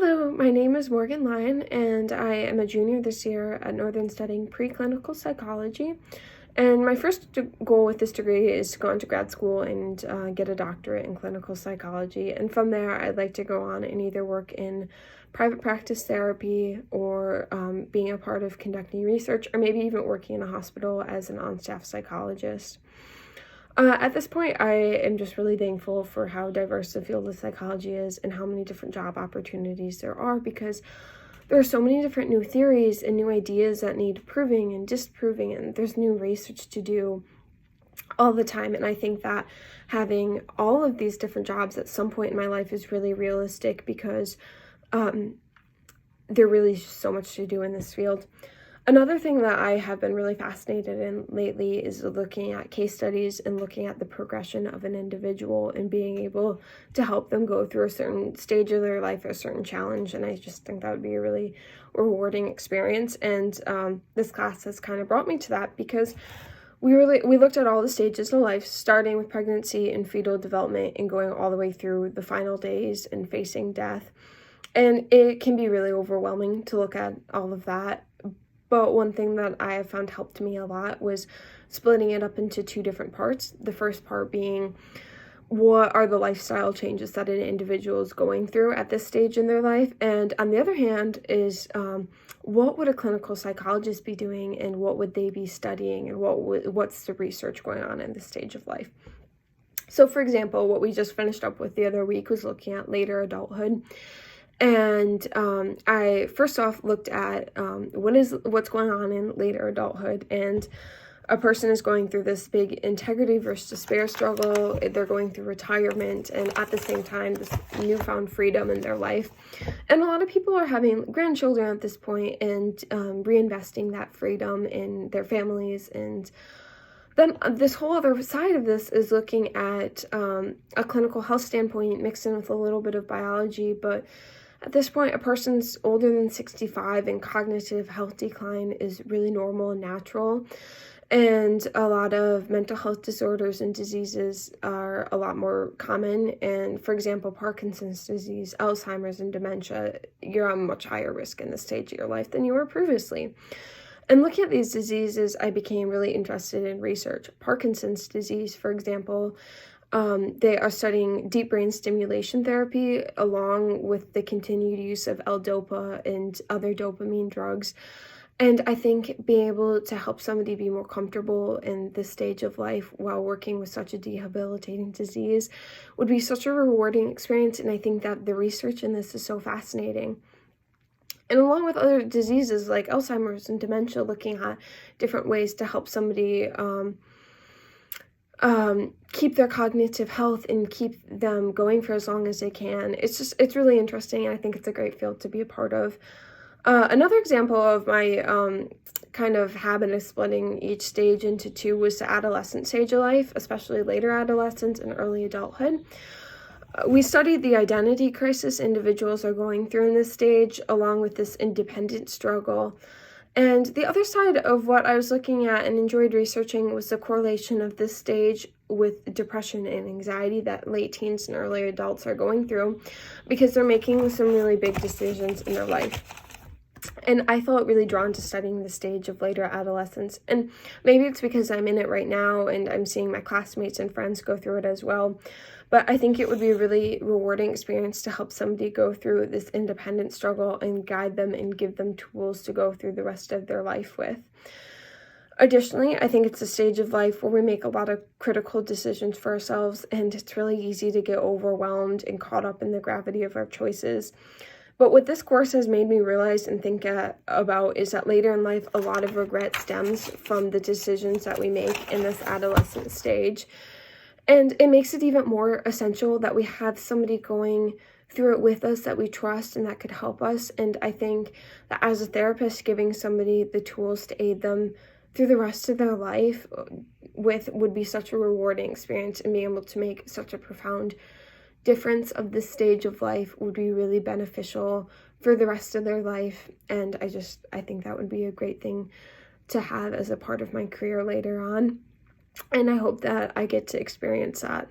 Hello, my name is Morgan Lyon, and I am a junior this year at Northern studying preclinical psychology. And my first goal with this degree is to go into grad school and get a doctorate in clinical psychology. And from there, I'd like to go on and either work in private practice therapy or being a part of conducting research, or maybe even working in a hospital as an on-staff psychologist. At this point, I am just really thankful for how diverse the field of psychology is and how many different job opportunities there are, because there are so many different new theories and new ideas that need proving and disproving, and there's new research to do all the time. And I think that having all of these different jobs at some point in my life is really realistic, because there really is so much to do in this field. Another thing that I have been really fascinated in lately is looking at case studies and looking at the progression of an individual and being able to help them go through a certain stage of their life, or a certain challenge. And I just think that would be a really rewarding experience. And this class has kind of brought me to that, because we looked at all the stages of life, starting with pregnancy and fetal development and going all the way through the final days and facing death. And it can be really overwhelming to look at all of that. But one thing that I have found helped me a lot was splitting it up into two different parts. The first part being, what are the lifestyle changes that an individual is going through at this stage in their life? And on the other hand is, what would a clinical psychologist be doing, and what would they be studying, and what's the research going on in this stage of life? So for example, what we just finished up with the other week was looking at later adulthood. And I first off looked at what's going on in later adulthood, and a person is going through this big integrity versus despair struggle. They're going through retirement, and at the same time, this newfound freedom in their life. And a lot of people are having grandchildren at this point and reinvesting that freedom in their families. And then this whole other side of this is looking at a clinical health standpoint mixed in with a little bit of biology. But at this point, a person's older than 65 and cognitive health decline is really normal and natural. And a lot of mental health disorders and diseases are a lot more common. And for example, Parkinson's disease, Alzheimer's, and dementia, you're on much higher risk in this stage of your life than you were previously. And looking at these diseases, I became really interested in research. Parkinson's disease, for example, they are studying deep brain stimulation therapy along with the continued use of L-Dopa and other dopamine drugs. And I think being able to help somebody be more comfortable in this stage of life while working with such a debilitating disease would be such a rewarding experience. And I think that the research in this is so fascinating. And along with other diseases like Alzheimer's and dementia, looking at different ways to help somebody keep their cognitive health and keep them going for as long as they can. It's really interesting, and I think it's a great field to be a part of. Another example of my kind of habit of splitting each stage into two was the adolescent stage of life, especially later adolescence and early adulthood. We studied the identity crisis individuals are going through in this stage, along with this independent struggle. And the other side of what I was looking at and enjoyed researching was the correlation of this stage with depression and anxiety that late teens and early adults are going through, because they're making some really big decisions in their life. And I felt really drawn to studying the stage of later adolescence. And maybe it's because I'm in it right now and I'm seeing my classmates and friends go through it as well. But I think it would be a really rewarding experience to help somebody go through this independent struggle and guide them and give them tools to go through the rest of their life with. Additionally, I think it's a stage of life where we make a lot of critical decisions for ourselves, and it's really easy to get overwhelmed and caught up in the gravity of our choices. But what this course has made me realize and think about is that later in life, a lot of regret stems from the decisions that we make in this adolescent stage. And it makes it even more essential that we have somebody going through it with us that we trust and that could help us. And I think that as a therapist, giving somebody the tools to aid them through the rest of their life would be such a rewarding experience, and being able to make such a profound difference of this stage of life would be really beneficial for the rest of their life. And I think that would be a great thing to have as a part of my career later on. And I hope that I get to experience that.